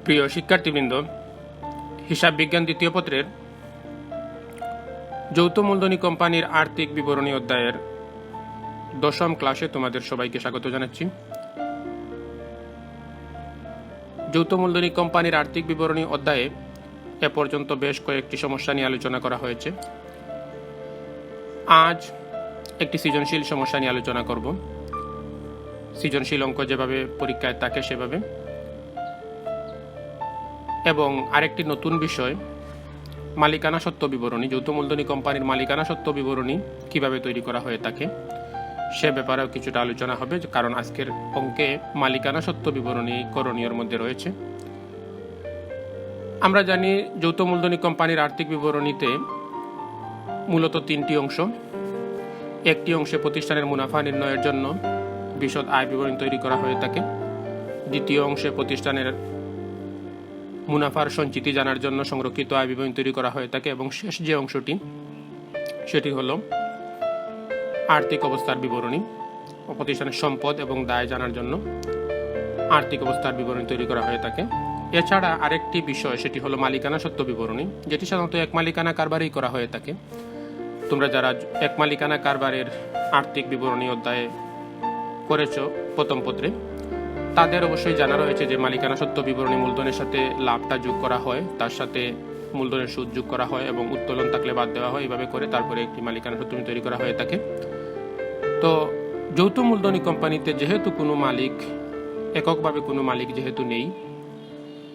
প্রিয় শিক্ষার্থীবৃন্দ, হিসাব বিজ্ঞান দ্বিতীয় পত্রের যৌথ মূলধনী কোম্পানির আর্থিক বিবরণী অধ্যায়ের 10ম ক্লাসে তোমাদের সবাইকে স্বাগত জানাচ্ছি। যৌথ মূলধনী কোম্পানির আর্থিক বিবরণী অধ্যায়ে এ পর্যন্ত বেশ কয়েকটি সমস্যা নিয়ে আলোচনা করা হয়েছে। আজ একটি সৃজনশীল সমস্যা নিয়ে আলোচনা করব। সৃজনশীল অঙ্ক যেভাবে পরীক্ষায় থাকে সেভাবে, এবং আরেকটি নতুন বিষয় মালিকানা সত্ত্ব বিবরণী, যৌথ মূলধনী কোম্পানির মালিকানা সত্ত্ব বিবরণী কিভাবে তৈরি করা হয়ে থাকে সে ব্যাপারেও কিছুটা আলোচনা হবে, কারণ আজকের অঙ্কে মালিকানা সত্ত্ব বিবরণী করণীয়র মধ্যে রয়েছে। আমরা জানি যৌথ মূলধনী কোম্পানির আর্থিক বিবরণীতে মূলত 3টি অংশ। একটি অংশে প্রতিষ্ঠানের মুনাফা নির্ণয়ের জন্য বিশদ আয় বিবরণী তৈরি করা হয়ে থাকে। দ্বিতীয় অংশে প্রতিষ্ঠানের মুনাফার সঞ্চিতি জানার জন্য সংরক্ষিত আয় বিবরণী তৈরি করা হয়ে থাকে, এবং শেষ যে অংশটি সেটি হলো আর্থিক অবস্থার বিবরণী, প্রতিষ্ঠানের সম্পদ এবং দায় জানার জন্য আর্থিক অবস্থার বিবরণী তৈরি করা হয়ে থাকে। এছাড়া আরেকটি বিষয় সেটি হলো মালিকানা সত্ত্ব বিবরণী, যেটি সাধারণত এক মালিকানা কারবারেই করা হয়ে থাকে। তোমরা যারা এক মালিকানা কারবারের আর্থিক বিবরণী অধ্যায়ে করেছো প্রথম পত্রে, তাদের অবশ্যই জানা রয়েছে যে মালিকানা সত্ত্ব বিবরণী মূলধনের সাথে লাভটা যোগ করা হয়, তার সাথে মূলধনের সুদ যোগ করা হয় এবং উত্তোলন থাকলে বাদ দেওয়া হয়। এইভাবে করে তারপরে একটি মালিকানা সত্ত্ব তৈরি করা হয়ে থাকে। তো যৌথ মূলধনী কোম্পানিতে যেহেতু কোনো মালিক, এককভাবে কোনো মালিক যেহেতু নেই,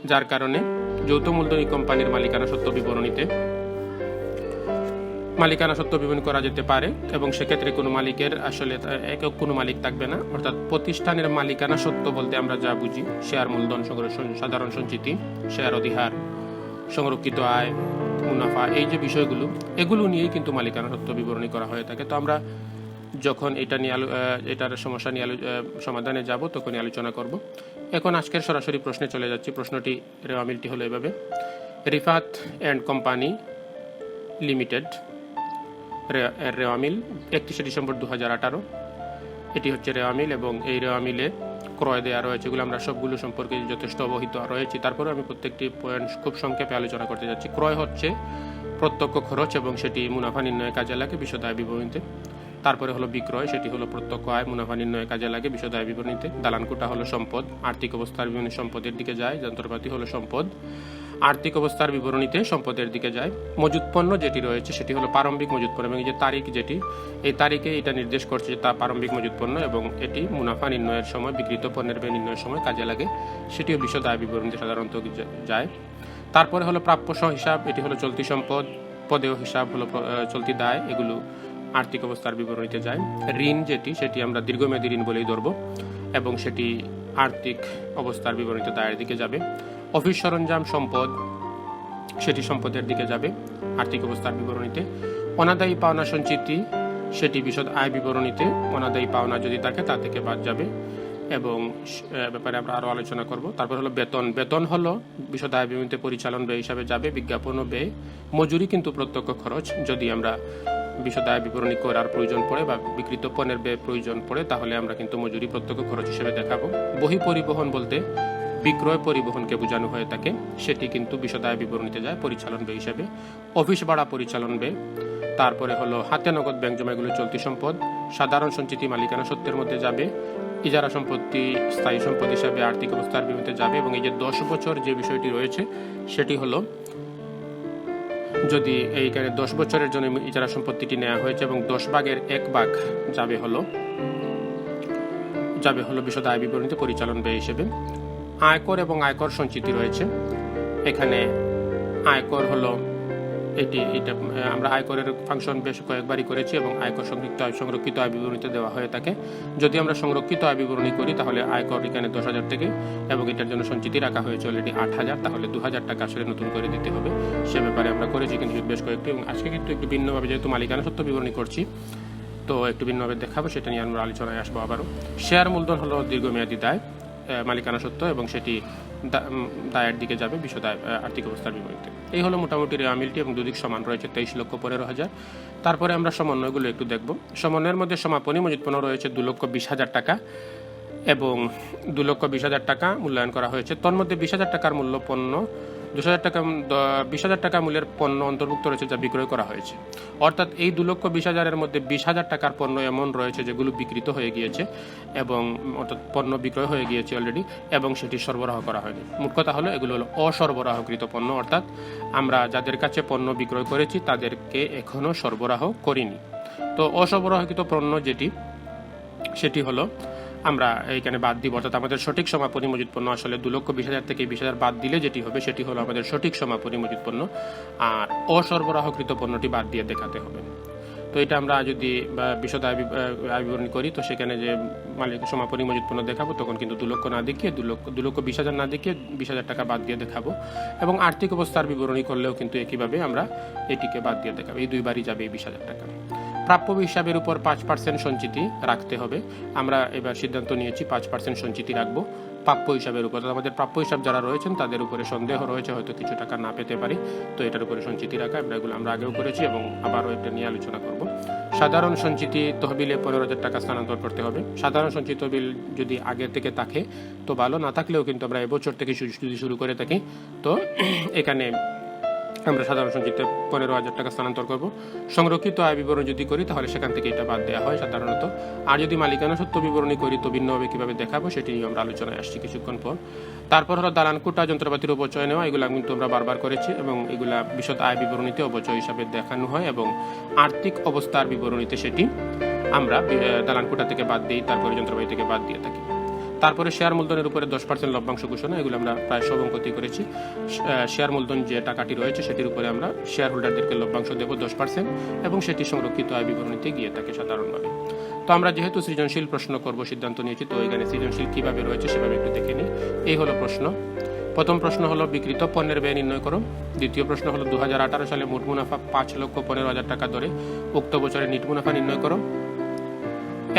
যার কারণে যৌথ মূলধনী কোম্পানির মালিকানা সত্ত্ব বিবরণীতে মালিকানা সত্ত্ব বিবরণী করা যেতে পারে, এবং সেক্ষেত্রে কোনো মালিকের আসলে একক কোনো মালিক থাকবে না। অর্থাৎ প্রতিষ্ঠানের মালিকানা সত্ত্ব বলতে আমরা যা বুঝি, শেয়ার মূলধন, সাধারণ সঞ্চিতি, শেয়ার অধিহার, সংরক্ষিত আয়, মুনাফা, এই যে বিষয়গুলো, এগুলো নিয়েই কিন্তু মালিকানা সত্ত্ব বিবরণী করা হয়ে থাকে। তো আমরা যখন এটার সমস্যা নিয়ে সমাধানে যাব তখনই আলোচনা করব। এখন আজকের সরাসরি প্রশ্নে চলে যাচ্ছি। প্রশ্নটি রেওয়ামিলটি হলো এভাবে: রিফাত অ্যান্ড কোম্পানি লিমিটেড রেওয়ামিল 31 ডিসেম্বর 2018। এটি হচ্ছে রেওয়ামিল, এবং এই রেওয়ামিলে ক্রয় দেওয়া রয়েছে। এগুলো আমরা সবগুলো সম্পর্কে যথেষ্ট অবহিত রয়েছি। তারপরে আমি প্রত্যেকটি পয়েন্ট খুব সংক্ষেপে আলোচনা করতে যাচ্ছি। ক্রয় হচ্ছে প্রত্যক্ষ খরচ এবং সেটি মুনাফা নির্ণয়ে কাজে লাগে বিশদ আয় বিবরণীতে। তারপরে হলো বিক্রয়, সেটি হলো প্রত্যক্ষ আয়, মুনাফা নির্ণয়ে কাজে লাগে বিশদ আয় বিবরণীতে। দালানকোটা হলো সম্পদ, আর্থিক অবস্থার বিবরণী সম্পদের দিকে যায়। যন্ত্রপাতি হলো সম্পদ, আর্থিক অবস্থার বিবরণীতে সম্পদের দিকে যায়। মজুত পণ্য যেটি রয়েছে সেটি হলো প্রারম্ভিক মজুত পণ্য, এবং এই যে তারিখ, যেটি এই তারিখে এটা নির্দেশ করছে তা প্রারম্ভিক মজুত পণ্য, এবং এটি মুনাফা নির্ণয়ের সময়, বিক্রিত পণ্যের ব্যয় নির্ণয়ের সময় কাজে লাগে। সেটিও বিশদ আয় বিবরণীতে সাধারণত যায়। তারপরে হলো প্রাপ্য হিসাব, এটি হলো চলতি সম্পদ। পদেয় হিসাব হলো চলতি দায়, এগুলো আর্থিক অবস্থার বিবরণীতে যায়। ঋণ যেটি, সেটি আমরা দীর্ঘমেয়াদী ঋণ বলেই ধরব, এবং সেটি আর্থিক অবস্থার বিবরণীতে দায়ের দিকে যাবে। অফিস সরঞ্জাম সম্পদ, সেটি সম্পদের দিকে যাবে আর্থিক অবস্থার বিবরণীতে। অনাদায়ী পাওনা সঞ্চিতি, সেটি বিশদ আয় বিবরণীতে অনাদায়ী পাওনা যদি থাকে তা থেকে বাদ যাবে, এবং ব্যাপারে আমরা আরও আলোচনা করব। তারপর হলো বেতন। বেতন হলো বিশদ আয় বিবরণীতে পরিচালন ব্যয় হিসাবে যাবে। বিজ্ঞাপন ও ব্যয়। মজুরি কিন্তু প্রত্যক্ষ খরচ, যদি আমরা বিশদ আয় বিবরণী করার প্রয়োজন পড়ে বা বিক্রিত পণ্যের ব্যয় প্রয়োজন পড়ে, তাহলে আমরা কিন্তু মজুরি প্রত্যক্ষ খরচ হিসেবে দেখাবো। বহি পরিবহন বলতে বিক্রয় পরিবহনকে বোঝানো হয়ে থাকে, সেটি কিন্তু বিশদ আয় বিবরণীতে যায় পরিচালন ব্যয় হিসেবে। অফিস ভাড়া পরিচালন ব্যয়। তারপরে হলো হাতে নগদ ব্যাংক জমা, এগুলো চলতি সম্পদ। সাধারণ সঞ্চিতি মালিকানা সত্ত্বের মধ্যে যাবে। ইজারা সম্পত্তি স্থায়ী সম্পদ হিসাবে আর্থিক অবস্থার বিবরণীতে যাবে। এবং এই যে 10 বছর যে বিষয়টি রয়েছে সেটি হলো, যদি এইখানে 10 বছরের জন্য ইজারা সম্পত্তিটি নেওয়া হয়েছে এবং 10 ভাগের 1 ভাগ যাবে হলো বিশদ আয় বিবরণীতে পরিচালন ব্যয় হিসেবে। আয়কর এবং আয়কর সঞ্চিতি রয়েছে। এখানে আয়কর হলো এটা আমরা আয়করের ফাংশন বেশ কয়েকবারই করেছি, এবং আয়কর সংরক্ষিত আয় বিবরণীতে দেওয়া হয়ে থাকে। যদি আমরা সংরক্ষিত আয় বিবরণী করি তাহলে আয়কর এখানে 10,000 থেকে, এবং এটার জন্য সঞ্চিতি রাখা হয়েছে অলরেডি 8,000, তাহলে 2,000 টাকা আসলে নতুন করে দিতে হবে। সে ব্যাপারে আমরা করেছি কিন্তু বেশ কয়েকটি, এবং আজকে কিন্তু একটু ভিন্নভাবে, যেহেতু মালিকানা সত্ত্ব বিবরণী করছি তো একটু ভিন্নভাবে দেখাবো, সেটা নিয়ে আমরা আলোচনায় আসবো আবারও। শেয়ার মূলধন হলো দীর্ঘমেয়াদী দায়, মালিকানা সত্ত্ব, এবং সেটি দায়ের দিকে যাবে বিশদ আর্থিক অবস্থার বিবরণীতে। এই হলো মোটামুটি রেওয়ামিলটি, এবং দুদিক সমান রয়েছে 23,15,000। তারপরে আমরা সমন্বয়গুলো একটু দেখব। সমন্বয়ের মধ্যে সমাপনী মজুত পণ্য রয়েছে 2,20,000 টাকা, এবং 2,20,000 টাকা মূল্যায়ন করা হয়েছে। তন্মধ্যে 20,000 টাকার মূল্য পণ্য 20,000 টাকা মূল্যের পণ্য অন্তর্ভুক্ত রয়েছে যা বিক্রয় করা হয়েছে। অর্থাৎ এই 2,20,000-এর মধ্যে 20,000 টাকার পণ্য এমন রয়েছে যেগুলো বিকৃত হয়ে গিয়েছে এবং অর্থাৎ পণ্য বিক্রয় হয়ে গিয়েছে অলরেডি এবং সেটি সরবরাহ করা হয়নি। মোট কথা হলো এগুলো হলো অসরবরাহকৃত পণ্য, অর্থাৎ আমরা যাদের কাছে পণ্য বিক্রয় করেছি তাদেরকে এখনও সরবরাহ করিনি। তো অসরবরাহকৃত পণ্য সেটি হলো আমরা এইখানে বাদ দিব, অর্থাৎ আমাদের সঠিক সমাপনী মজুত পণ্য আসলে 2,20,000 থেকে 20,000 বাদ দিলে যেটি হবে সেটি হলো আমাদের সঠিক সমাপনী মজুত পণ্য, আর অসরবরাহকৃত পণ্যটি বাদ দিয়ে দেখাতে হবে। তো এটা আমরা যদি বিশদ আয় বিবরণী করি তো সেখানে যে মালিক সমাপনী মজুত পণ্য দেখাবো তখন কিন্তু 2 লক্ষ না দেখিয়ে 2,20,000 না দেখিয়ে 20,000 টাকা বাদ দিয়ে দেখাবো, এবং আর্থিক অবস্থার বিবরণী করলেও কিন্তু একইভাবে আমরা এটিকে বাদ দিয়ে দেখাবো। এই দুইবারই যাবে এই 20,000 টাকা। প্রাপ্য হিসাবের উপর 5% সঞ্চিতি রাখতে হবে। আমরা এবার সিদ্ধান্ত নিয়েছি 5% সঞ্চিতি রাখবো প্রাপ্য হিসাবের উপর। আমাদের প্রাপ্য হিসাব যারা রয়েছেন তাদের উপরে সন্দেহ রয়েছে হয়তো কিছু টাকা না পেতে পারি, তো এটার উপরে সঞ্চিতি রাখা, এগুলো আমরা আগেও করেছি এবং আবারও এটা নিয়ে আলোচনা করব। সাধারণ সঞ্চিতি তহবিলে 15,000 টাকা স্থানান্তর করতে হবে। সাধারণ সঞ্চিতি তহবিল যদি আগে থেকে থাকে তো ভালো, না থাকলেও কিন্তু আমরা এবছর থেকে যদি শুরু করে থাকি তো এখানে আমরা সাধারণ সঞ্চিতিতে 15,000 টাকা স্থানান্তর করব। সংরক্ষিত আয় বিবরণ যদি করি তাহলে সেখান থেকে এটা বাদ দেওয়া হয় সাধারণত। আর যদি মালিকানা সত্ত্ব বিবরণী করি তো ভিন্নভাবে কীভাবে দেখাবো সেটি নিয়ে আমরা আলোচনায় আসছি কিছুক্ষণ পর। তারপর হলো দালান কোটা, যন্ত্রপাতির অপচয় নেওয়া, এগুলো কিন্তু আমরা বারবার করেছি এবং এগুলা বিশদ আয় বিবরণীতে অপচয় হিসাবে দেখানো হয় এবং আর্থিক অবস্থার বিবরণীতে সেটি আমরা দালান কোটা থেকে বাদ দিই, তারপরে যন্ত্রপাতি থেকে বাদ দিয়ে থাকি। তারপরে শেয়ার মূলধনের উপরে 10% লভ্যাংশ ঘোষণা, এগুলো আমরা প্রায় সব অঙ্কতেই করেছি। শেয়ার মূলধন যে টাকাটি রয়েছে সেটির উপরে আমরা শেয়ার হোল্ডারদেরকে লভ্যাংশ দেবো 10% এবং সেটি সংরক্ষিত আয় বিবরণীতে গিয়ে থাকে সাধারণভাবে। তো আমরা যেহেতু সৃজনশীল প্রশ্ন করব সিদ্ধান্ত নিয়েছি, তো এখানে সৃজনশীল কীভাবে রয়েছে সেভাবে একটু দেখে নিই। এই হলো প্রশ্ন। প্রথম প্রশ্ন হলো বিকৃত পণ্যের ব্যয় নির্ণয় করো। দ্বিতীয় প্রশ্ন হলো 2018 সালে মোট মুনাফা 5,15,000 টাকা ধরে উক্ত বছরের নিট মুনাফা নির্ণয় করো।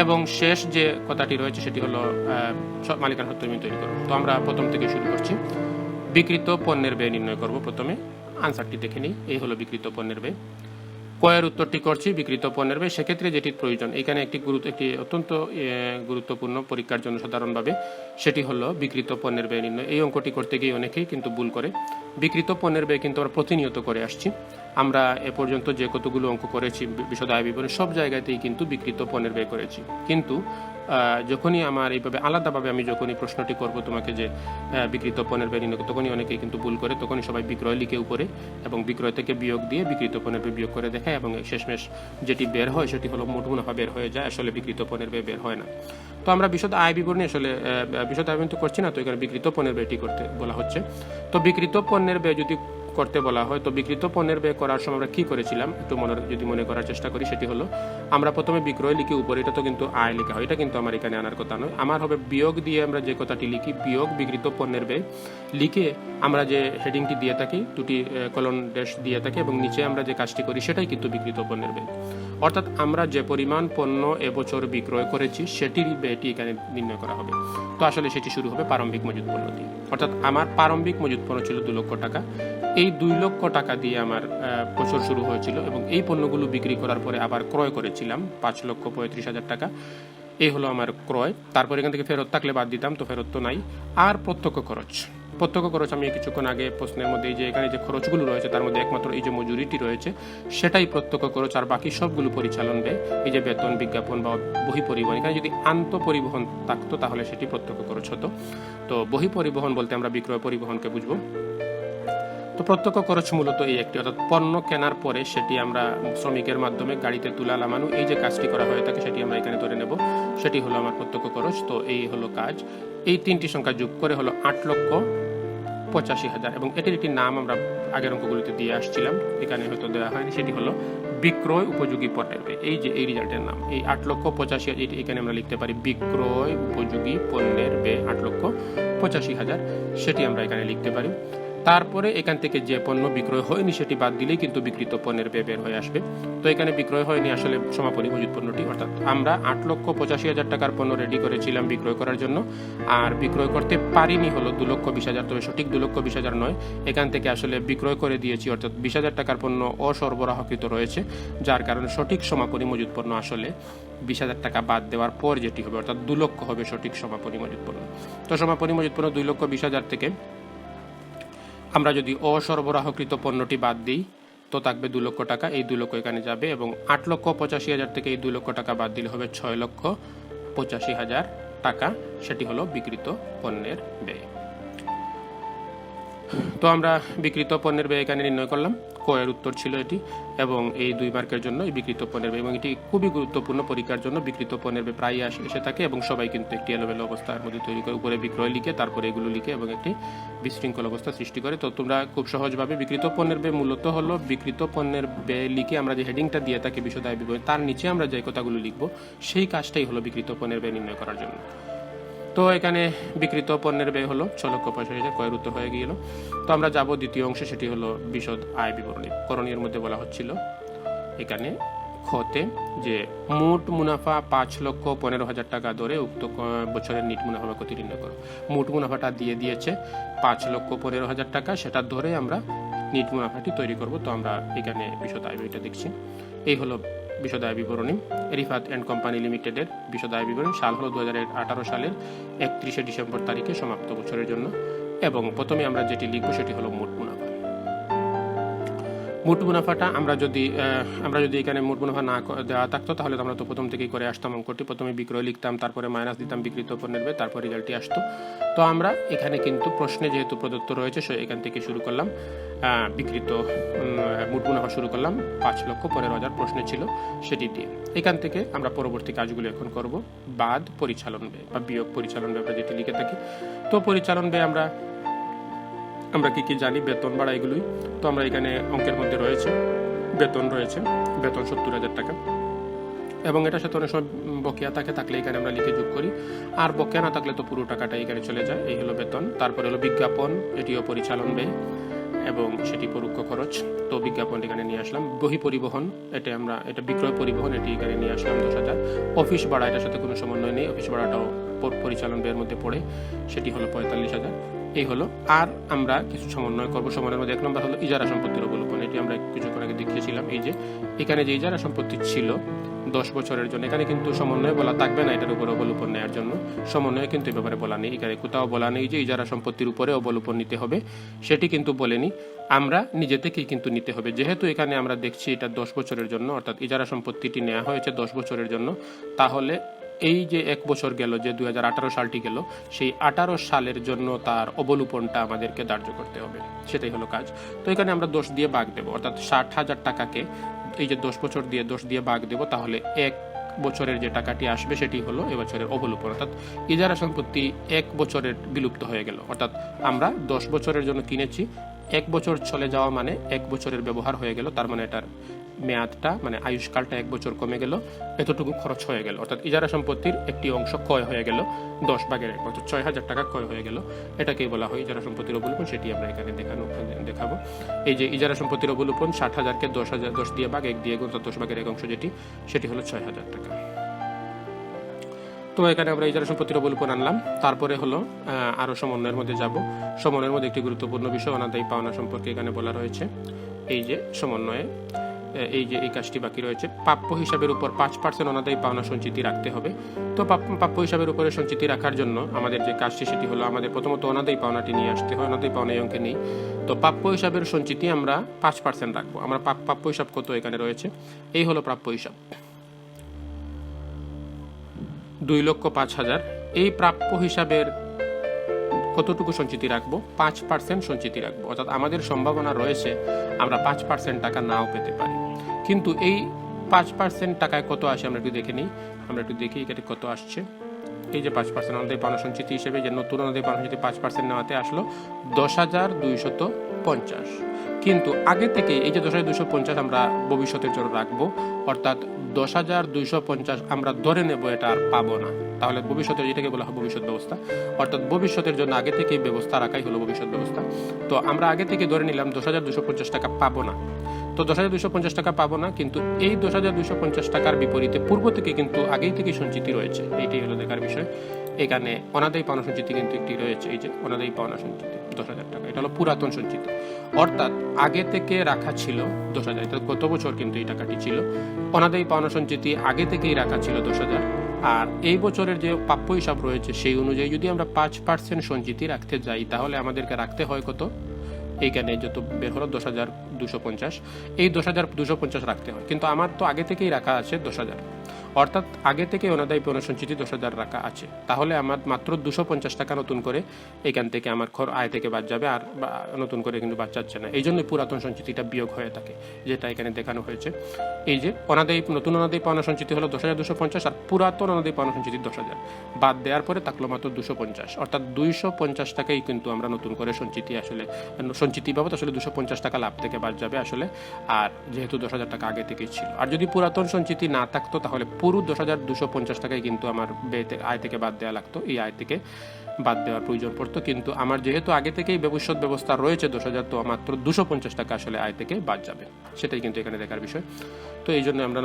এবং শেষ যে কথাটি রয়েছে সেটি হলো মালিকানা সত্ত্ব জমি তৈরি করো। তো আমরা প্রথম থেকে শুরু করছি। বিকৃত পণ্যের ব্যয় নির্ণয় করব। প্রথমে আনসারটি দেখে নিই। এই হলো বিকৃত পণ্যের ব্যয়। কয়ের উত্তরটি করছি বিকৃত পণ্যের ব্যয়। সেক্ষেত্রে যেটির প্রয়োজন, এখানে একটি অত্যন্ত গুরুত্বপূর্ণ পরীক্ষার জন্য সাধারণভাবে, সেটি হলো বিকৃত পণ্যের ব্যয় নির্ণয়। এই অঙ্কটি করতে গিয়ে অনেকেই কিন্তু ভুল করে। বিকৃত পণ্যের ব্যয় কিন্তু আমরা প্রতিনিয়ত করে আসছি। আমরা এ পর্যন্ত যে কতগুলো অঙ্ক করেছি বিশদ আয় বিবরণী সব জায়গাতেই কিন্তু বিকৃত পণ্যের ব্যয় করেছি। কিন্তু যখনই আমার এইভাবে আলাদাভাবে আমি যখনই প্রশ্নটি করব তোমাকে যে বিকৃত পণ্যের ব্যয় নির্ণয়, তখনই অনেকেই কিন্তু ভুল করে। তখনই সবাই বিক্রয় লিখে উপরে এবং বিক্রয় থেকে বিয়োগ দিয়ে বিকৃত পণ্যের ব্যয় বিয়োগ করে দেখায় এবং শেষমেশ যেটি বের হয় সেটি হলো মোট মুনাফা বের হয়ে যায়, আসলে বিকৃত পণ্যের ব্যয় বের হয় না। তো আমরা বিশদ আয় বিবরণী আসলে বিশদ আয় বিবরণী করছি না, তো এখানে বিকৃত পণ্যের ব্যয়টি করতে বলা হচ্ছে। তো বিকৃত পণ্যের ব্যয় যদি করতে বলা হয় তো বিকৃত পণ্যের ব্যয় করার সময় আমরা কি করেছিলাম একটু যদি মনে করার চেষ্টা করি, সেটি হলো আমরা প্রথমে বিক্রয় লিখি উপরে, এটা তো কিন্তু আয় লেখা হয়, এটা কিন্তু আমার এখানে আনার কথা নয়। আমার হবে বিয়োগ দিয়ে আমরা যে কথাটি লিখি, বিয়োগ বিকৃত পণ্যের ব্যয় লিখে আমরা যে হেডিংটি দিয়ে থাকি, দুটি কলন ড্যাশ দিয়ে থাকি এবং নিচে আমরা যে কাজটি করি সেটাই কিন্তু বিকৃত পণ্যের ব্যয়। অর্থাৎ আমরা যে পরিমাণ পণ্য এবছর বিক্রয় করেছি সেটির ব্যয়টি এখানে নির্ণয় করা হবে। তো আসলে সেটি শুরু হবে প্রারম্ভিক মজুত পণ্য দিয়ে। অর্থাৎ আমার প্রারম্ভিক মজুত পণ্য ছিল 2 লক্ষ টাকা। এই 2 লক্ষ টাকা দিয়ে আমার বছর শুরু হয়েছিল এবং এই পণ্যগুলো বিক্রি করার পরে আবার ক্রয় করেছিলাম 5,35,000 টাকা। এই হলো আমার ক্রয়। তারপর এখান থেকে ফেরত থাকলে বাদ দিতাম, তো ফেরত তো নাই। আর প্রত্যক্ষ খরচ আমি কিছুক্ষণ আগে প্রশ্নের মধ্যে এই যে এখানে যে খরচগুলো রয়েছে তার মধ্যে একমাত্র এই যে মজুরিটি রয়েছে সেটাই প্রত্যক্ষ খরচ, আর বাকি সবগুলো পরিচালন ব্যয়। এই যে বেতন, বিজ্ঞাপন বা বহি পরিবহন, এখানে যদি আন্ত পরিবহন থাকতো তাহলে সেটি প্রত্যক্ষ খরচ হতো। তো বহি পরিবহন বলতে আমরা বিক্রয় পরিবহনকে বুঝবো। তো প্রত্যক্ষ খরচ মূলত এই একটি, অর্থাৎ পণ্য কেনার পরে সেটি আমরা শ্রমিকের মাধ্যমে গাড়িতে তুলা নামানো, এই যে কাজটি করা হয়ে থাকে সেটি আমরা এখানে ধরে নেব, সেটি হলো আমার প্রত্যক্ষ খরচ। তো এই হলো কাজ। এই তিনটি সংখ্যা যোগ করে হলো 8,85,000 এবং এটির একটি নাম আমরা আগের অঙ্কগুলিতে দিয়ে আসছিলাম, এখানে হয়তো দেওয়া হয়নি, সেটি হলো বিক্রয় উপযোগী পণ্যের ব্যয়। এই যে এই রেজাল্টের নাম, এই 8,85,000 এখানে আমরা লিখতে পারি বিক্রয় উপযোগী পণ্যের ব্যয় 8,85,000, সেটি আমরা এখানে লিখতে পারি। তারপরে এখান থেকে যে পণ্য বিক্রয় হয়নি সেটি বাদ দিলেই কিন্তু বিক্রিত পণ্যের ব্যয় বের হয়ে আসবে। তো এখানে বিক্রয় হয়নি আসলে সমাপনী মজুদ পণ্যটি, অর্থাৎ আমরা 8,85,000 টাকার পণ্য রেডি করেছিলাম বিক্রয় করার জন্য, আর বিক্রয় করতে পারিনি হলো 2,20,000, তবে সঠিক 2,20,000 নয়, এখান থেকে আসলে বিক্রয় করে দিয়েছি, অর্থাৎ 20,000 টাকার পণ্য অসরবরাহকৃত রয়েছে, যার কারণে সঠিক সমাপনী মজুদ পণ্য আসলে 20,000 টাকা বাদ দেওয়ার পর যেটি হবে, অর্থাৎ 2 লক্ষ হবে সঠিক সমাপনী মজুদ পণ্য। তো সমাপনী মজুদ পণ্য 2,20,000 থেকে আমরা যদি অসরবরাহকৃত পণ্যটি বাদ দিই তো থাকবে 2 লক্ষ টাকা, এই 2 লক্ষ এখানে যাবে, এবং 8,85,000 থেকে এই 2 লক্ষ টাকা বাদ দিলে হবে 6,85,000 টাকা, সেটি হলো বিক্রিত পণ্যের ব্যয়। তো আমরা বিক্রিত পণ্যের ব্যয় এখানে নির্ণয় করলাম, কয়ের উত্তর ছিল এটি, এবং এই 2 মার্কের জন্য এই বিক্রিত পণ্যের ব্যয়, এবং এটি খুবই গুরুত্বপূর্ণ পরীক্ষার জন্য। বিক্রিত পণ্যের ব্যয় প্রায় এসে থাকে এবং সবাই কিন্তু একটি এলোমেলো অবস্থার মধ্যে তৈরি করে, উপরে বিক্রয় লিখে তারপরে এগুলো লিখে এবং একটি বিশৃঙ্খল অবস্থা সৃষ্টি করে। তো তোমরা খুব সহজভাবে বিক্রিত পণ্যের ব্যয় মূলত হলো বিক্রিত পণ্যের ব্যয় লিখে আমরা যে হেডিংটা দিয়ে থাকি বিশদ আয় বিবরণী, তার নিচে আমরা যে কথাগুলো লিখবো সেই কাজটাই হলো বিক্রিত পণ্যের ব্যয় নির্ণয় করার জন্য। তো এখানে বিক্রিত পণ্যের ব্যয় হলো 6,85,000, কয়ের উত্তর হয়ে গেল। তো আমরা যাব দ্বিতীয় অংশে, সেটি হলো বিশদ আয় বিবরণী। করণীয়ের মধ্যে বলা হচ্ছিল এখানে খতে যে মোট মুনাফা 5,15,000 টাকা ধরে উক্ত বছরের নিট মুনাফা বা ক্ষতি নির্ণয় করো। মোট মুনাফাটা দিয়ে দিয়েছে 5,15,000 টাকা, সেটা ধরে আমরা নিট মুনাফাটি তৈরি করব। তো আমরা এখানে বিশদ আয় বিবরণীটা দেখছি। এই হলো বিশদ আয় বিবরণী, রিফাত অ্যান্ড কোম্পানি লিমিটেডের বিশদ আয় বিবরণী। সাল হলো 2018 সালের 31শে ডিসেম্বর তারিখে সমাপ্ত বছরের জন্য, এবং প্রথমে আমরা যেটি লিখব সেটি হলো মোট মুনাফা। মোট মুনাফাটা আমরা যদি এখানে মোট মুনাফা না দেওয়া থাকতো তাহলে আমরা তো প্রথম থেকেই করে আসতাম অঙ্কটি, প্রথমে বিক্রয় লিখতাম, তারপরে মাইনাস দিতাম বিক্রিত পণ্যের ব্যয়, তারপর রেজাল্টটি আসতো। তো আমরা এখানে কিন্তু প্রশ্নে যেহেতু প্রদত্ত রয়েছে এখান থেকে শুরু করলাম, বিক্রিত মোট মুনাফা শুরু করলাম 5,15,000 প্রশ্নে ছিল সেটি দিয়ে। এখান থেকে আমরা পরবর্তী কাজগুলো এখন করব, বাদ পরিচালন ব্যয় বা বিয়োগ পরিচালন ব্যয় আমরা যেটি লিখে থাকি। তো পরিচালন ব্যয় আমরা কি কি জানি, বেতন ভাড়া এগুলোই। তো আমরা এখানে অঙ্কের মধ্যে রয়েছে বেতন 70,000 টাকা, এবং এটার সাথে অনেক সময় বকেয়া থাকলে এখানে আমরা লিখে যোগ করি, আর বকেয়া না থাকলে তো পুরো টাকাটা এখানে চলে যায়। এই হলো বেতন। তারপরে হলো বিজ্ঞাপন, এটিও পরিচালন ব্যয় এবং সেটি পরোক্ষ খরচ। তো বিজ্ঞাপন এখানে নিয়ে আসলাম। বহি পরিবহন, এটা বিক্রয় পরিবহন, এটি এখানে নিয়ে আসলাম 10,000। অফিস ভাড়া, এটার সাথে কোনো সমন্বয় নেই, অফিস ভাড়াটাও পরিচালন ব্যয়ের মধ্যে পড়ে, সেটি হলো 45,000। এই হলো। আর আমরা কিছু সমন্বয় করবো। সমন্বয়ের মধ্যে 1 নম্বর হলো ইজারা সম্পত্তির অবলোকন, এটি আমরা কিছুক্ষণ আগে দেখিয়েছিলাম। এই যে এখানে যে ইজারা সম্পত্তি ছিল 10 বছরের জন্য, এখানে কিন্তু সমন্বয় বলা থাকবে না এটার উপর অবলোপন নেওয়ার জন্য। সমন্বয় কিন্তু এই ব্যাপারে বলা নেই, এখানে কোথাও বলা নেই যে ইজারা সম্পত্তির উপরে অবলোপন নিতে হবে, সেটি কিন্তু বলেনি। আমরা নিজে থেকেই কিন্তু নিতে হবে, যেহেতু এখানে আমরা দেখছি এটা 10 বছরের জন্য, অর্থাৎ ইজারা সম্পত্তিটি নেওয়া হয়েছে 10 বছরের জন্য, তাহলে এই যে 1 বছর গেল, যে 2018 সালটি গেল, সেই 18 সালের জন্য তার অবলোপনটা আমাদেরকে ধার্য করতে হবে, সেটাই হলো কাজ। তো এখানে আমরা 10 দিয়ে ভাগ দেবো, অর্থাৎ 60,000 টাকাকে এই যে 10 বছর দিয়ে 10 দিয়ে ভাগ দেবো, তাহলে 1 বছরের যে টাকাটি আসবে সেটি হলো এবছরের অবলোপন, অর্থাৎ ইজারা সম্পত্তি 1 বছরের বিলুপ্ত হয়ে গেল। অর্থাৎ আমরা 10 বছরের জন্য কিনেছি, 1 বছর চলে যাওয়া মানে 1 বছরের ব্যবহার হয়ে গেল, তার মানে এটার মেয়াদটা মানে আয়ুষ্কালটা 1 বছর কমে গেল, এতটুকু খরচ হয়ে গেল। অর্থাৎ ইজারা সম্পত্তির একটি অংশ ক্ষয় হয়ে গেল, 10 ভাগের 1, অর্থাৎ 6,000 টাকা ক্ষয় হয়ে গেল। এটাকেই বলা হয় ইজারা সম্পত্তির অবলোপন, সেটি আমরা এখানে দেখাবো। এই যে ইজারা সম্পত্তির অবলোপন 60,000কে 10 দিয়ে ভাগ 1 দিয়ে গুণ, 10 ভাগের 1 অংশ সেটি হলো 6,000 টাকা। তো এখানে আমরা ইজারা সম্পত্তির অবলোপন আনলাম। তারপরে হলো আরো সমন্বয়ের মধ্যে যাব। সমন্বয়ের মধ্যে একটি গুরুত্বপূর্ণ বিষয় অনাদায়ী পাওনা সম্পর্কে এখানে বলা রয়েছে। এই যে সমন্বয়ে এই কাজটি বাকি রয়েছে, প্রাপ্য হিসাবের উপর 5% অনাদায়ী পাওনা সঞ্চিতি রাখতে হবে। তো প্রাপ্য হিসাবের উপরে সঞ্চিতি রাখার জন্য আমাদের যে কাজটি সেটি হলো আমাদের প্রথমত অনাদায়ী পাওনাটি নিয়ে আসতে হয়। অনাদায়ী পাওনা এই অঙ্কে নেই, তো প্রাপ্য হিসাবের সঞ্চিতি আমরা 5% রাখবো। আমরা প্রাপ্য হিসাব কত এখানে রয়েছে, এই হলো প্রাপ্য হিসাব 2,05,000। এই প্রাপ্য হিসাবের কতটুকু সঞ্চিতি রাখবো, 5% সঞ্চিতি রাখবো। অর্থাৎ আমাদের সম্ভাবনা রয়েছে আমরা 5% টাকা নাও পেতে পারি, কিন্তু এই 5% টাকায় কত আসে আমরা একটু দেখে নিই। আমরা একটু দেখি এখানে কত আসছে। এই যে 5% অনুদায়ী পাওনা সঞ্চিতি হিসেবে যে নতুন অনুদায়ী পাওনা সঞ্চিতি 5% নেওয়াতে আসলো 10,250। কিন্তু আগে থেকে এই যে 10,250 আমরা ভবিষ্যতের জন্য রাখবো, অর্থাৎ 10,250 আমরা ধরে নেব এটা আর পাবো না। তাহলে ভবিষ্যতের যেটাকে বলা হয় ভবিষ্যৎ ব্যবস্থা, অর্থাৎ ভবিষ্যতের জন্য আগে থেকেই ব্যবস্থা রাখাই হলো ভবিষ্যৎ ব্যবস্থা। তো আমরা আগে থেকে ধরে নিলাম 10,250 টাকা পাবো না। তো 10,250 টাকা পাবো না, কিন্তু এই 10,250 টাকার বিপরীতে পূর্ব থেকে কিন্তু আগেই থেকে সঞ্চিতি রয়েছে। এইটাই হলো দেখার বিষয়। এখানে অনাদায়ী পাওনা সঞ্চিতি কিন্তু একটি রয়েছে, এই যে অনাদায়ী পাওনা সঞ্চিতি 10,000 টাকা, এটা হলো পুরাতন সঞ্চিতি, অর্থাৎ আগে থেকে রাখা ছিল 10,000। গত বছর কিন্তু এই টাকাটি ছিল। অনাদায়ী পাওনা সঞ্চিতি আগে থেকেই রাখা ছিল 10,000, আর এই বছরের যে প্রাপ্য হিসাব রয়েছে সেই অনুযায়ী যদি আমরা 5% সঞ্চিতি রাখতে যাই তাহলে আমাদেরকে রাখতে হয় কত, এইখানে যত বের হলো 10,250, এই 10,250 রাখতে হয়। কিন্তু আমার তো আগে থেকেই রাখা আছে 10,000, অর্থাৎ আগে থেকে অনাদায়ী পাওনা সঞ্চিতি 10,000 রাখা আছে। তাহলে আমার মাত্র 250 টাকা নতুন করে এখান থেকে আমার আয় থেকে বাদ যাবে, আর নতুন করে কিন্তু বাদ যাচ্ছে না। এই জন্যই পুরাতন সঞ্চিতিটা বিয়োগ হয়ে থাকে, যেটা এখানে দেখানো হয়েছে। এই যে নতুন অনাদায়ী পাওনা সঞ্চিতি হলো 10,250, আর পুরাতন অনাদায়ী পাওনা সঞ্চিতি 10,000 বাদ দেওয়ার পরে থাকলো মাত্র 250, অর্থাৎ 250 টাকাই কিন্তু আমরা নতুন করে সঞ্চিতি বাবদ আসলে 250 টাকা লাভ থেকে বাদ যাবে আসলে। আর যেহেতু 10,000 টাকা আগে থেকেই ছিল, আর যদি পুরাতন সঞ্চিতি না থাকতো তাহলে পুরো 10,250 টাকাই কিন্তু আমার আয় থেকে বাদ দেওয়া লাগতো, এই আয় থেকে বাদ দেওয়ার প্রয়োজন পড়তো। কিন্তু আমার যেহেতু আগে থেকেই ভবিষ্যৎ ব্যবস্থা রয়েছে 10,000, তো মাত্র 250 টাকা আসলে আয় থেকে বাদ যাবে, সেটাই কিন্তু এখানে দেখার বিষয়। তো এই জন্য আমরা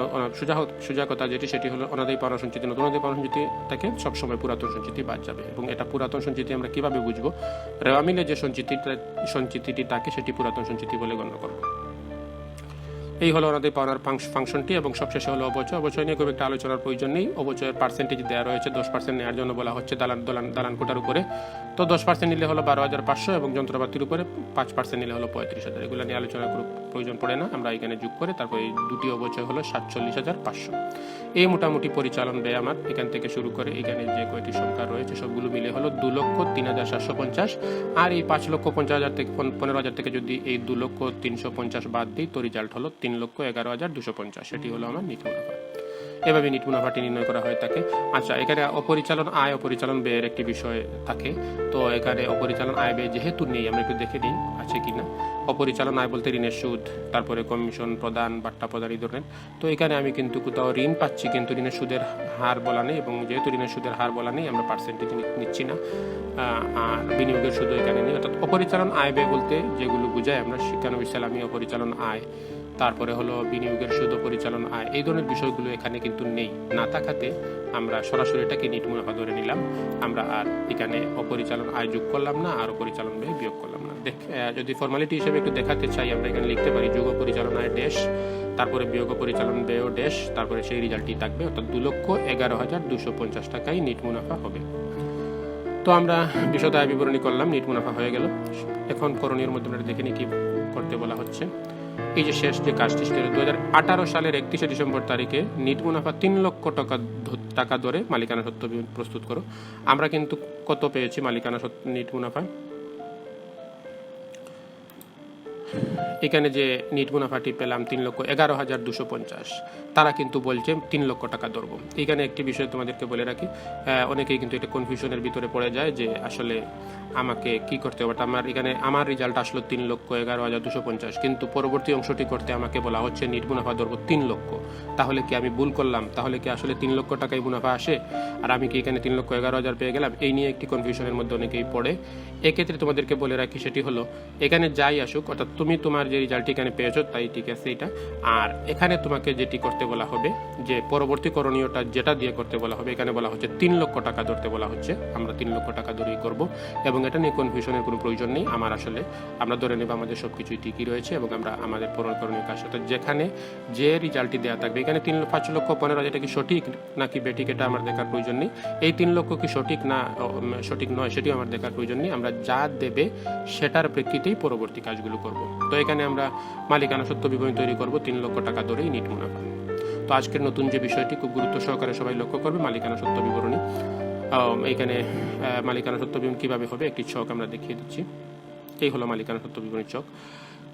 সোজা কথা যেটি হলো অনাদায়ী পাওনা সঞ্চিতি, নতুন অনাদায়ী পাওনা সঞ্চিতি থেকে সবসময় পুরাতন সঞ্চিতি বাদ যাবে। এবং এটা পুরাতন সঞ্চিতি আমরা কিভাবে বুঝবো, রেওয়া মিলে যে সঞ্চিতিটি থাকে সেটি পুরাতন সঞ্চিতি বলে গণ্য করবো। এই হলো অনাদায়ী পাওনার ফাংশনটি। এবং সবশেষে হলো অবচয়। অবচয় নিয়ে খুব একটা আলোচনার প্রয়োজন নেই। অবচয়ের পার্সেন্টেজ দেওয়া রয়েছে, 10% নেওয়ার জন্য বলা হচ্ছে দালান কোটার উপরে। তো 10% নিলে হলো 12,500 এবং যন্ত্রপাতির উপরে 5% নিলে হলো 35,000। এগুলো নিয়ে আলোচনার কোনো প্রয়োজন পড়ে না, আমরা এখানে যোগ করে তারপর এই দুটি অবচয় হলো 47,500। এই মোটামুটি পরিচালন ব্যয় আমার এখান থেকে শুরু করে এখানে যে কয়টি সংখ্যা রয়েছে সবগুলো মিলে হলো 2,03,750। আর এই 5,50,000 থেকে 15,000 থেকে যদি এই 2,03,50 বাদ দিই তো রেজাল্ট হলো 3,11,250। সেটি হলো আমার নিট মুনাফা। এভাবে নিট মুনাফাটি নির্ণয় করা হয়ে থাকে। আচ্ছা, এখানে অপরিচালন আয় অপরিচালন ব্যয়ের একটি বিষয় থাকে। তো এখানে অপরিচালন আয় ব্যয় যেহেতু নেই, আমরা একটু দেখে নিই আছে কিনা। অপরিচালন আয় বলতে ঋণের সুদ, তারপরে কমিশন প্রদান, বাট্টা প্রদান, এই ধরনের। তো এখানে আমি কিন্তু কোথাও ঋণ পাচ্ছি কিন্তু ঋণের সুদের হার বলা নেই, এবং যেহেতু ঋণের সুদের হার বলা নেই আমরা পার্সেন্টেজ নিচ্ছি না। আর বিনিয়োগের সুদ এখানে নেই। অর্থাৎ অপরিচালন আয় ব্যয় বলতে যেগুলো বোঝায় আমরা শিক্ষানবিশ সালামি অপরিচালন আয়, তারপরে হলো বিনিয়োগের সুদ পরিচালন আয়, এই ধরনের বিষয়গুলো এখানে কিন্তু নেই। না থাকাতে আমরা সরাসরি এটাকে নিট মুনাফা ধরে নিলাম। আমরা আর এখানে অপরিচালন আয় যোগ করলাম না, আর অপরিচালন ব্যয় বিয়োগ করলাম না। যদি ফর্মালিটি হিসেবে একটু দেখাতে চাই, আমরা এখানে লিখতে পারি যোগ পরিচালন আয় ড্যাশ, তারপরে বিয়োগ পরিচালন ব্যয় ড্যাশ, তারপরে সেই রেজাল্টই থাকবে, অর্থাৎ 2,11,250 টাকাই নিট মুনাফা হবে। তো আমরা বিশদ আয় বিবরণী করলাম, নিট মুনাফা হয়ে গেল। এখন করণীয় মধ্যে দেখে নিই কি করতে বলা হচ্ছে। এই যে শেষ যে কাজটি, 2018 সালের 31শে ডিসেম্বর তারিখে নিট মুনাফা 3 লক্ষ টাকা ধরে মালিকানা সত্ত্ব প্রস্তুত করো। আমরা কিন্তু কত পেয়েছি মালিকানা নিট মুনাফা, এখানে যে নিট মুনাফাটি পেলাম 3,11,250। তারা কিন্তু বলছে 3 লক্ষ টাকা ধরবো। এখানে একটি বিষয় তোমাদেরকে বলে রাখি, অনেকেই কিন্তু এটা কনফিউশনের ভিতরে পড়ে যায় যে আসলে আমাকে কি করতে হবে। আমার রেজাল্ট আসলো 3,11,250, কিন্তু পরবর্তী অংশটি করতে আমাকে বলা হচ্ছে নিট মুনাফা ধরবো 3 লক্ষ। তাহলে কি আমি ভুল করলাম? তাহলে কি আসলে 3 লক্ষ টাকায় মুনাফা আসে, আর আমি কি এখানে 3,11,000 পেয়ে গেলাম? এই নিয়ে একটি কনফিউশনের মধ্যে অনেকেই পড়ে। এক্ষেত্রে তোমাদেরকে বলে রাখি, সেটি হলো এখানে যাই আসুক, অর্থাৎ তুমি তোমার যে রেজাল্ট এখানে পেয়েছো তাই ঠিক আছে এটা। আর এখানে তোমাকে যেটি করতে বলা হবে, যে পরবর্তী করণীয়টা যেটা দিয়ে করতে বলা হবে, এখানে বলা হচ্ছে 3 লক্ষ টাকা ধরতে বলা হচ্ছে। আমরা 3 লক্ষ টাকা ধরেই করব, এবং এটা নিয়ে কনফিউশনের কোনো প্রয়োজন নেই। আমরা ধরে নেব আমাদের সব কিছুই ঠিকই রয়েছে, এবং আমরা আমাদের করণীয় কাজ, অর্থাৎ যেখানে যে রেজাল্টটি দেওয়া থাকবে, এখানে 5,15,000 এটা কি সঠিক নাকি বেঠিক এটা আমার দেখার প্রয়োজন নেই। এই 3 লক্ষ কি সঠিক নয় সেটিও আমার দেখার প্রয়োজন নেই। আমরা যা দেবে সেটার প্রেক্ষিতেই পরবর্তী কাজগুলো করব। তো এখানে আমরা মালিকানা সত্ত্ব বিবরণী তৈরি করব 3 লক্ষ টাকা ধরেই নিট মুনাফা। তো আজকের নতুন যে বিষয়টি খুব গুরুত্ব সহকারে সবাই লক্ষ্য করবে, মালিকানা সত্ত্ব বিবরণী। এখানে মালিকানা সত্ত্ব বিবরণী কীভাবে হবে একটি ছক আমরা দেখিয়ে দিচ্ছি। এই হলো মালিকানা সত্ত্ব বিবরণী ছক।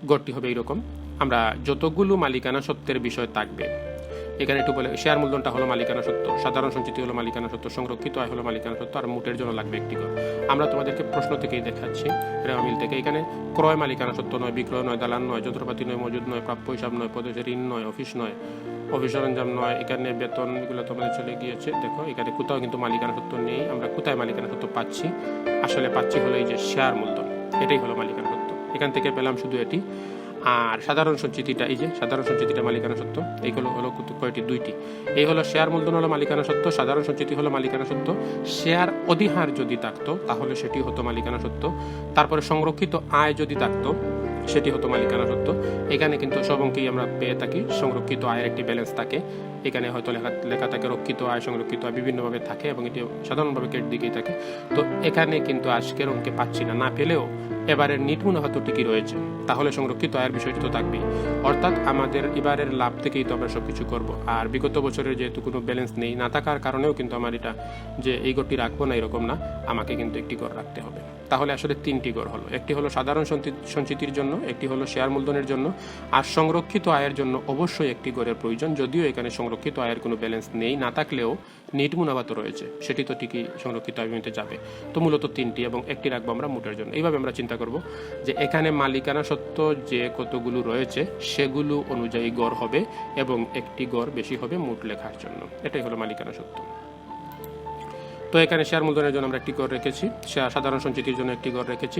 গড়টি হবে এইরকম। আমরা যতগুলো মালিকানা সত্ত্বের বিষয় থাকবে এখানে একটু বলে শেয়ার মূলধনটা হলো মালিকানা সত্ত্ব, সাধারণ সঞ্চিতি হলো মালিকানা সত্ত্ব, সংরক্ষিত আয় হলো মালিকানা সত্ত্ব, আর মোটের জন্য লাগবে একটি ঘর। আমরা তোমাদেরকে প্রশ্ন থেকেই দেখাচ্ছি, রেওয়া মিল থেকে। এখানে ক্রয় মালিকানা সত্ত্ব নয়, বিক্রয় নয়, দালান নয়, যন্ত্রপাতি নয়, মজুদ নয়, প্রাপ্য হিসাব নয়, প্রদেশে ঋণ নয়, অফিস নয়, অফিস সরঞ্জাম নয়, এখানে বেতন এগুলো তোমাদের চলে গিয়েছে। দেখো এখানে কোথাও কিন্তু মালিকানা সত্ত্ব নেই। আমরা কোথায় মালিকানা সত্ত্ব পাচ্ছি? আসলে পাচ্ছি হলো এই যে শেয়ার মূলধন, এটাই হলো মালিকানা সত্ত্ব। এখান থেকে পেলাম শুধু এটি। আর সাধারণ সঞ্চিতিটা, এই যে সাধারণ সঞ্চিতিটা মালিকানা সত্ত্ব, এইগুলো হলো কয়টি? দুইটি। এই হলো শেয়ার মূলধন হলো মালিকানা সত্ত্ব, সাধারণ সঞ্চিতি হলো মালিকানা সত্ত্ব। শেয়ার অধিহার যদি থাকতো তাহলে সেটি হতো মালিকানা সত্ত্ব। তারপরে সংরক্ষিত আয় যদি থাকতো সেটি হতো মালিকানা সত্ত্ব। এখানে কিন্তু সব অঙ্কেই আমরা পেয়ে থাকি সংরক্ষিত আয়ের একটি ব্যালেন্স থাকে। এখানে হয়তো লেখা থাকে রক্ষিত আয়, সংরক্ষিত আয় বিভিন্নভাবে থাকে এবং এটি সাধারণভাবে কেট দিকেই থাকে। তো এখানে কিন্তু আজকের অঙ্কে পাচ্ছি না, না পেলেও এবারের নিট মুনাফা তো ঠিকই রয়েছে, তাহলে সংরক্ষিত আয়ের বিষয়টি তো থাকবেই। অর্থাৎ আমাদের এবারের লাভ থেকেই তো আমরা সবকিছু করব। আর বিগত বছরের যেহেতু কোনো ব্যালেন্স নেই, না থাকার কারণেও কিন্তু আমার এটা যে এই গড়টি রাখবো না এরকম না, আমাকে কিন্তু একটি গড় রাখতে হবে। তাহলে আসলে তিনটি গড় হলো, একটি হলো সাধারণ সঞ্চিতির জন্য, একটি হলো শেয়ার মূলধনের জন্য, আর সংরক্ষিত আয়ের জন্য অবশ্যই একটি গড়ের প্রয়োজন। যদিও এখানে সংরক্ষিত আয়ের কোনো ব্যালেন্স নেই, না থাকলেও নিট মুনাফা তো রয়েছে, সেটি তো ঠিকই সংরক্ষিত আয় বিমতে যাবে। তো মূলত তিনটি এবং একটি রাখবো আমরা মোটের জন্য। এইভাবে আমরা চিন্তা করব যে এখানে মালিকানা সত্ত্ব যে কতগুলো রয়েছে সেগুলো অনুযায়ী গড় হবে এবং একটি গড় বেশি হবে মোট লেখার জন্য। এটাই হলো মালিকানা সত্ত্ব। তো এখানে শেয়ার মূলধনের জন্য আমরা একটি গড় রেখেছি, সাধারণ সঞ্চিতির জন্য একটি গড় রেখেছি,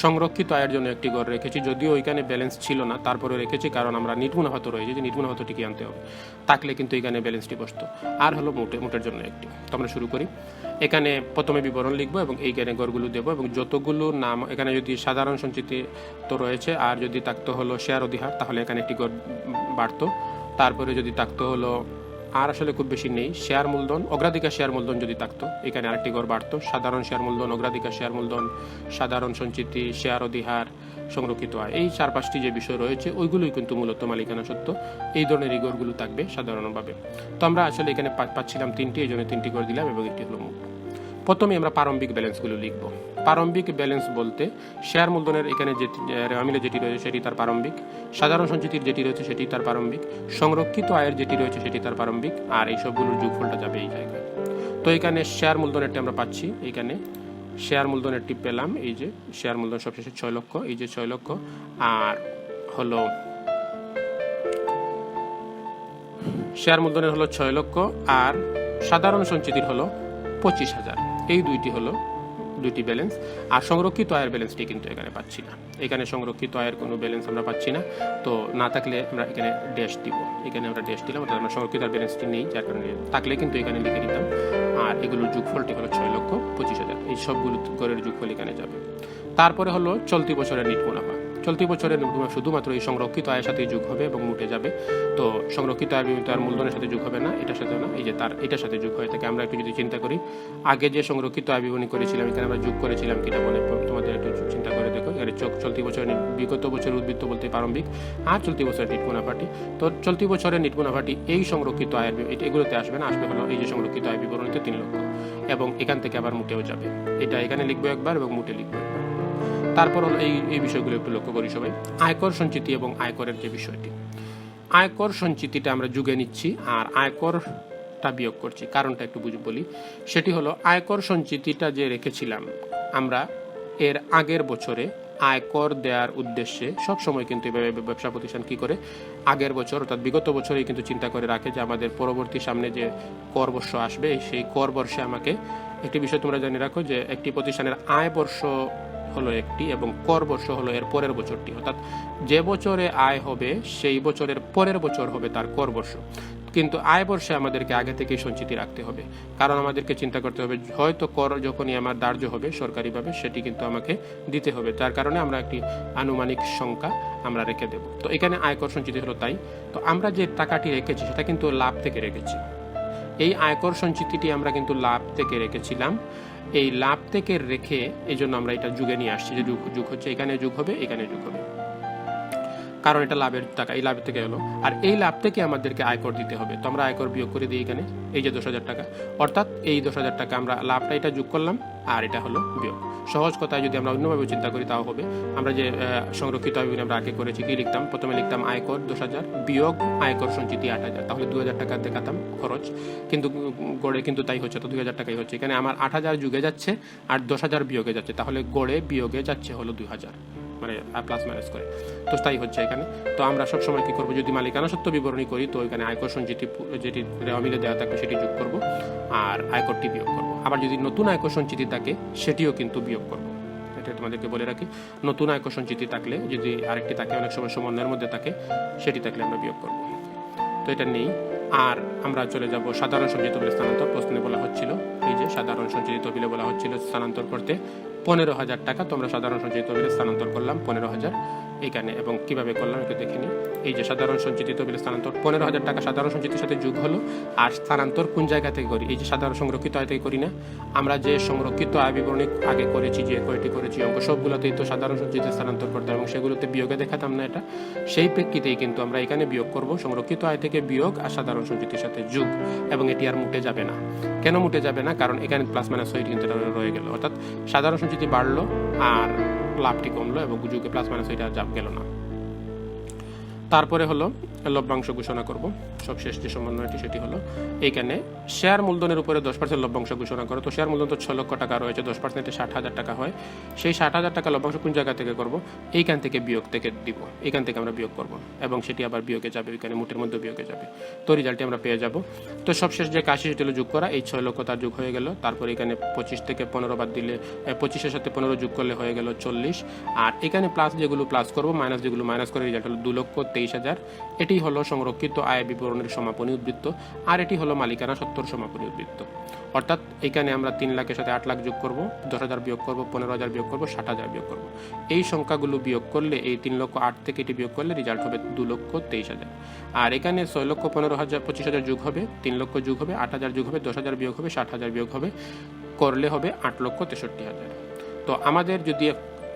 সংরক্ষিত আয়ের জন্য একটি গড় রেখেছি। যদিও এখানে ব্যালেন্স ছিল না তারপরে রেখেছি, কারণ আমরা নিট মুনাফা তো রয়েছে, যে নিট মুনাফা তো ঠিকই আনতে হবে, থাকলে কিন্তু এখানে ব্যালেন্সটি বসতো। আর হলো মোটের জন্য একটি। তো আমরা শুরু করি। এখানে প্রথমে বিবরণ লিখবো এবং এইখানে গড়গুলো দেবো এবং যতগুলো নাম এখানে যদি সাধারণ সঞ্চিতি তো রয়েছে আর যদি থাকতো হলো শেয়ার অধিহার তাহলে এখানে একটি গড় বাড়তো। তারপরে যদি থাকতো হলো, আর আসলে খুব বেশি নেই, শেয়ার মূলধন, অগ্রাধিকার শেয়ার মূলধন যদি থাকতো এখানে আরেকটি গড় বাড়তো। সাধারণ শেয়ার মূলধন, অগ্রাধিকার শেয়ার মূলধন, সাধারণ সঞ্চিতি, শেয়ার অধিহার, সংরক্ষিত আয়, এই 4-5টি যে বিষয় রয়েছে ওইগুলোই কিন্তু মূলত মালিকানা সত্ত্ব। এই ধরনের এই গড়গুলো থাকবে সাধারণভাবে। তো আমরা আসলে এখানে পাচ্ছিলাম তিনটি, এই জন্য তিনটি গড় দিলাম এবং একটি হলো মোট। প্রথমে আমরা প্রারম্ভিক ব্যালেন্সগুলো লিখব। প্রারম্ভিক ব্যালেন্স বলতে শেয়ার মূলধনের এখানে যে রেওয়ামিলে যেটি রয়েছে সেটি তার প্রারম্ভিক, সাধারণ সঞ্চিতির যেটি রয়েছে সেটি তার প্রারম্ভিক, সংরক্ষিত আয়ের যেটি রয়েছে সেটি তার প্রারম্ভিক, আর এই সবগুলোর যোগফলটা যাবে এই জায়গায়। তো এখানে শেয়ার মূলধনেরটি আমরা পাচ্ছি, এইখানে শেয়ার মূলধনেরটি পেলাম, এই যে শেয়ার মূলধন সবশেষে 6 লক্ষ, এই যে 6 লক্ষ, আর হলো শেয়ার মূলধনের হলো 6 লক্ষ আর সাধারণ সঞ্চিতির হলো 25,000। এই দুইটি হলো দুইটি ব্যালেন্স। আর সংরক্ষিত আয়ের ব্যালেন্সটি কিন্তু এখানে পাচ্ছি না, এখানে সংরক্ষিত আয়ের কোনো ব্যালেন্স আমরা পাচ্ছি না। তো না থাকলে আমরা এখানে ড্যাশ দিব, এখানে আমরা ড্যাশ দিলাম, অর্থাৎ আমরা সংরক্ষিত আয়ের ব্যালেন্সটি নেই, যার কারণে থাকলে কিন্তু এখানে লিখে দিতাম। আর এগুলোর যোগফলটি হলো 6,25,000, এই সবগুলো গড়ের যোগফল এখানে যাবে। তারপরে হলো চলতি বছরের নিট মুনাফা। চলতি বছরের শুধুমাত্র এই সংরক্ষিত আয়ের সাথে যোগ হবে এবং মুটে যাবে। তো সংরক্ষিত আয় বিমিত আর মূলধনের সাথে যোগ হবে না, এটার সাথে না, এই যে তার এটার সাথে যোগ হয়ে থাকে। আমরা একটু যদি চিন্তা করি, আগে যে সংরক্ষিত আয় বিবরণী করেছিলাম এখানে আমরা যোগ করেছিলাম কিনা বলে তোমাদের একটু চিন্তা করে দেখো। এখানে চলতি বছরের বিগত বছরের উদ্বৃত্ত বলতে প্রারম্ভিক, আর চলতি বছরের নিট মুনাফাটি। তো চলতি বছরের নিট মুনাফাটি এই সংরক্ষিত আয়ের এগুলোতে আসবে না, আসবে হলো এই যে সংরক্ষিত আয় বিবরণীতে 3 লক্ষ, এবং এখান থেকে আবার মুটেও যাবে। এটা এখানে লিখবো একবার এবং মুটে লিখবো একবার। তারপর হলো এই বিষয়গুলো একটু লক্ষ্য করি সবাই। আয়কর সঞ্চিতি এবং আয়করের যে বিষয়টি, আয়কর সঞ্চিতিটা আমরা যুগে নিচ্ছি আর আয়করটা বিয়োগ করছি। কারণটা একটু বলি, সেটি হলো আয়কর সঞ্চিতিটা যে রেখেছিলাম আমরা এর আগের বছরে আয়কর দেওয়ার উদ্দেশ্যে সবসময় কিন্তু এভাবে ব্যবসা প্রতিষ্ঠান কি করে, আগের বছর অর্থাৎ বিগত বছরেই কিন্তু চিন্তা করে রাখে যে আমাদের পরবর্তী সামনে যে কর বর্ষ আসবে সেই কর বর্ষে আমাকে একটি বিষয় তোমরা জানিয়ে রাখো যে একটি প্রতিষ্ঠানের আয় বর্ষ হলো একটি এবং কর বর্ষ হলো এর পরের বছরটি, অর্থাৎ যে বছরে আয় হবে সেই বছরের পরের বছর হবে তার কর বর্ষ। কিন্তু আয় বর্ষে আমাদেরকে আগে থেকেই সঞ্চিতি রাখতে হবে, কারণ আমাদেরকে চিন্তা করতে হবে হয়তো কর যখনই আমার ধার্য হবে সরকারিভাবে সেটি কিন্তু আমাকে দিতে হবে, যার কারণে আমরা একটি আনুমানিক সংখ্যা আমরা রেখে দেব। তো এখানে আয়কর সঞ্চিতি হলো তাই। তো আমরা যে টাকাটি রেখেছি সেটা কিন্তু লাভ থেকে রেখেছি, এই আয়কর সঞ্চিতিটি আমরা কিন্তু লাভ থেকে রেখেছিলাম। এই লাভ থেকে রেখে এই জন্য আমরা এটা যুগে নিয়ে আসছি, যে যুগ হচ্ছে এখানে যুগ হবে, এখানে যুগ হবে। কারণ এটা লাভের টাকা, এই লাভ থেকে হলো। আর এই লাভ থেকে আমাদেরকে আয়কর দিতে হবে, তো আমরা আয়কর বিয়োগ করে দিই এখানে, এই যে 10,000 টাকা, অর্থাৎ এই 10,000 টাকা আমরা লাভটা এটা যোগ করলাম আর এটা হলো বিয়োগ। সহজ কথায় যদি আমরা অন্যভাবে চিন্তা করি তাও হবে, আমরা যে সংরক্ষিত আয় আমরা আগে করেছি কি লিখতাম, প্রথমে লিখতাম আয়কর 10,000 বিয়োগ আয়কর সঞ্চিতি 8,000, তাহলে 2,000 টাকা দেখাতাম খরচ, কিন্তু গড়ে কিন্তু তাই হচ্ছে, তো 2,000 টাকাই হচ্ছে। এখানে আমার 8,000 যুগে যাচ্ছে আর 10,000 বিয়োগে যাচ্ছে, তাহলে গড়ে বিয়োগে যাচ্ছে হলো 2,000, মানে প্লাস মাইনাস করে, তো তাই হচ্ছে এখানে। তো আমরা সবসময় কি করবো, যদি মালিকানা সত্ত্ব বিবরণী করি তো এখানে আয়কর সঞ্চিতি যেটি রেওয়া মিলে দেওয়া থাকবে সেটি যোগ করব আর আয়করটি বিয়োগ করব। আবার যদি নতুন আয়কর সঞ্চিতি থাকে সেটিও কিন্তু বিয়োগ করব, এটা তোমাদেরকে বলে রাখি। নতুন আয়কর সঞ্চিতি থাকলে, যদি আরেকটি থাকে অনেক সময় সমন্বয়ের মধ্যে থাকে, সেটি থাকলে আমরা বিয়োগ করব, তো এটা নেই। আর আমরা চলে যাব সাধারণ সঞ্চিত তহবিলে স্থানান্তর। প্রশ্নে বলা হচ্ছিল এই যে সাধারণ সঞ্চিত তহবিলে বলা হচ্ছিল স্থানান্তর করতে 15,000 টাকা, তো আমরা সাধারণ সঞ্চিত তহবিলে স্থানান্তর করলাম 15,000 এখানে, এবং কিভাবে করলাম একটু দেখে নিই। এই যে সাধারণ সঞ্চিত তহবিলে স্থানান্তর 15,000 টাকা সাধারণ সঞ্চিতির সাথে যোগ হলো। আর স্থানান্তর কোন জায়গা থেকে করি, এই যে সাধারণ সংরক্ষিত আয় থেকে করি না, আমরা যে সংরক্ষিত আয় বিবরণী আগে করেছি, যে কয়টি করেছি অঙ্ক, সবগুলোতেই তো সাধারণ সঞ্চিতিতে স্থানান্তর করতাম এবং সেগুলোতে বিয়োগে দেখাতাম না এটা, সেই প্রেক্ষিতেই কিন্তু আমরা এখানে বিয়োগ করব, সংরক্ষিত আয় থেকে বিয়োগ আর সাধারণ সঞ্চিতির সাথে যোগ, এবং এটি আর মুটে যাবে না। কেন মুটে যাবে না, কারণ এখানে প্লাস মাইনাস হয়ে কিন্তু রয়ে গেল, অর্থাৎ সাধারণ সঞ্চিতি বাড়লো আর লাভটি কমলো এবং যুগে প্লাস মাইনাস হয়ে গেল না। তারপরে হলো লভ্যাংশ ঘোষণা করব, সবশেষ যে সমন্বয়টি সেটি হলো এইখানে শেয়ার মূলধনের উপরে 10% লভ্যাংশ ঘোষণা করো। তো শেয়ার মূলধন তো 6 লক্ষ টাকা রয়েছে, 10% 60,000 টাকা হয়, সেই 60,000 টাকা লভ্যাংশ কোন জায়গা থেকে করব, এইখান থেকে বিয়োগ থেকে দিব, এইখান থেকে আমরা বিয়োগ করব এবং সেটি আবার বিয়োগে যাবে, এখানে মুটের মধ্যে বিয়োগে যাবে, তো রেজাল্টটি আমরা পেয়ে যাব। তো সবশেষ যে কাশি সেটি হলো যোগ করা, এই 6 লক্ষ তার যোগ হয়ে গেল, তারপর এখানে 25 থেকে 15 বাদ দিলে 25-এর সাথে 15 যোগ করলে হয়ে গেল 40, আর এখানে প্লাস যেগুলো প্লাস করব মাইনাস যেগুলো মাইনাস করে রেজাল্ট হলো 2,23,000। এটি হলো সংরক্ষিত আয় বিবরণের সমাপনী উদ্বৃত্ত, আর এটি হলো মালিকানা সত্ত্বর সমাপনী উদ্বৃত্ত। অর্থাৎ এখানে আমরা 3 লাখের সাথে 8 লাখ যোগ করব, 10,000 বিয়োগ করব, 15,000 বিয়োগ করব, 60,000 বিয়োগ করব। এই সংখ্যাগুলো বিয়োগ করলে, এই 3,08,000 থেকে এটি বিয়োগ করলে রেজাল্ট হবে 2,23,000। আর এখানে 6,15,000 25,000 যোগ হবে, 3 লক্ষ যোগ হবে, 8,000 যোগ হবে, 10,000 বিয়োগ হবে, 60,000 বিয়োগ হবে, করলে হবে 8,63,000। তো আমাদের যদি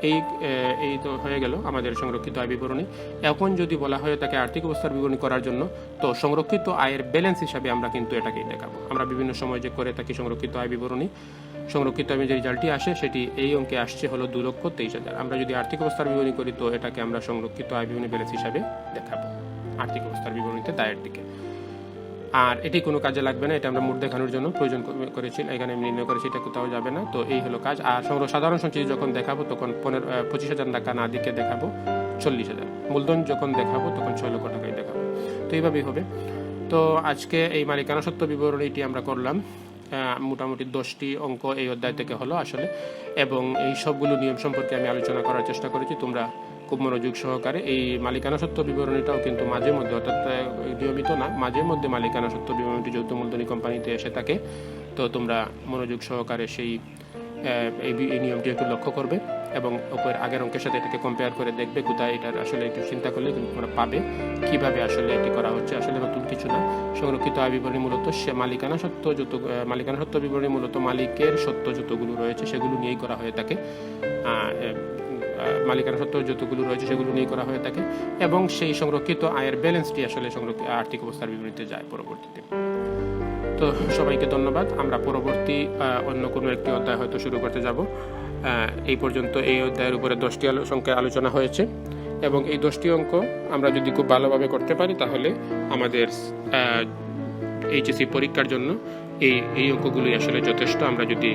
এই তো হয়ে গেল আমাদের সংরক্ষিত আয় বিবরণী। এখন যদি বলা হয় তাকে আর্থিক অবস্থার বিবরণী করার জন্য, তো সংরক্ষিত আয়ের ব্যালেন্স হিসাবে আমরা কিন্তু এটাকেই দেখাবো। আমরা বিভিন্ন সময় যে করে থাকি সংরক্ষিত আয় বিবরণী, সংরক্ষিত আয় যে রেজাল্টটি আসে সেটি এই অঙ্কে আসছে হলো 2,23,000। আমরা যদি আর্থিক অবস্থার বিবরণী করি তো এটাকে আমরা সংরক্ষিত আয় বিবরণী ব্যালেন্স হিসাবে দেখাবো আর্থিক অবস্থার বিবরণীতে দায়ের দিকে। আর এটি কোনো কাজে লাগবে না, এটা আমরা মোট দেখানোর জন্য প্রয়োজন করেছি, এখানে আমি নির্ণয় করেছি, এটা কোথাও যাবে না। তো এই হলো কাজ। আর সাধারণ সঞ্চিতি যখন দেখাবো তখন 25,000 টাকা না দিকে দেখাবো 40,000, মূলধন যখন দেখাবো তখন 6 লক্ষ টাকায় দেখাবো, তো এইভাবেই হবে। তো আজকে এই মালিকানা সত্ত্ব বিবরণীটি আমরা করলাম, মোটামুটি 10টি অঙ্ক এই অধ্যায় থেকে হলো আসলে, এবং এই সবগুলো নিয়ম সম্পর্কে আমি আলোচনা করার চেষ্টা করেছি। তোমরা খুব মনোযোগ সহকারে এই মালিকানা সত্ত্ব বিবরণীটাও কিন্তু মাঝে মধ্যে, অর্থাৎ নিয়মিত না, মাঝে মধ্যে মালিকানা সত্ত্ব বিবরণীটি যৌথ মূলধনী কোম্পানিতে এসে থাকে, তো তোমরা মনোযোগ সহকারে সেই এই নিয়মটি একটু লক্ষ্য করবে এবং ওপর আগের অঙ্কের সাথে এটাকে কম্পেয়ার করে দেখবে কোথায় এটার আসলে একটু চিন্তা করলে কিন্তু তোমরা পাবে কিভাবে আসলে এটি করা হচ্ছে। আসলে নতুন কিছু না, সংরক্ষিত আয় বিবরণী মূলত মালিকানা সত্ত্ব বিবরণী মূলত মালিকের সত্ত্ব যতগুলো রয়েছে সেগুলো নিয়েই করা হয়ে থাকে, মালিকানা সত্ত্ব যতগুলো রয়েছে সেগুলো নিয়ে করা হয়ে থাকে, এবং সেই সংরক্ষিত আয়ের ব্যালেন্সটি আসলে আর্থিক অবস্থার বিবরণীতে যায় পরবর্তীতে। তো সবাইকে ধন্যবাদ। আমরা পরবর্তী অন্য কোনো একটি অধ্যায় হয়তো শুরু করতে যাব। এই পর্যন্ত এই অধ্যায়ের উপরে 10টি সংখ্যার আলোচনা হয়েছে, এবং এই 10টি অঙ্ক আমরা যদি খুব ভালোভাবে করতে পারি তাহলে আমাদের এইচএসসি পরীক্ষার জন্য এই অঙ্কগুলোই আসলে যথেষ্ট। আমরা যদি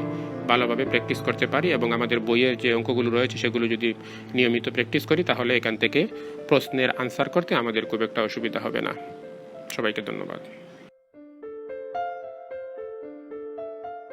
ভালোভাবে প্র্যাকটিস করতে পারি এবং আমাদের বইয়ের যে অঙ্কগুলো রয়েছে সেগুলো যদি নিয়মিত প্র্যাকটিস করি তাহলে এখান থেকে প্রশ্নের আনসার করতে আমাদের খুব একটা অসুবিধা হবে না। সবাইকে ধন্যবাদ।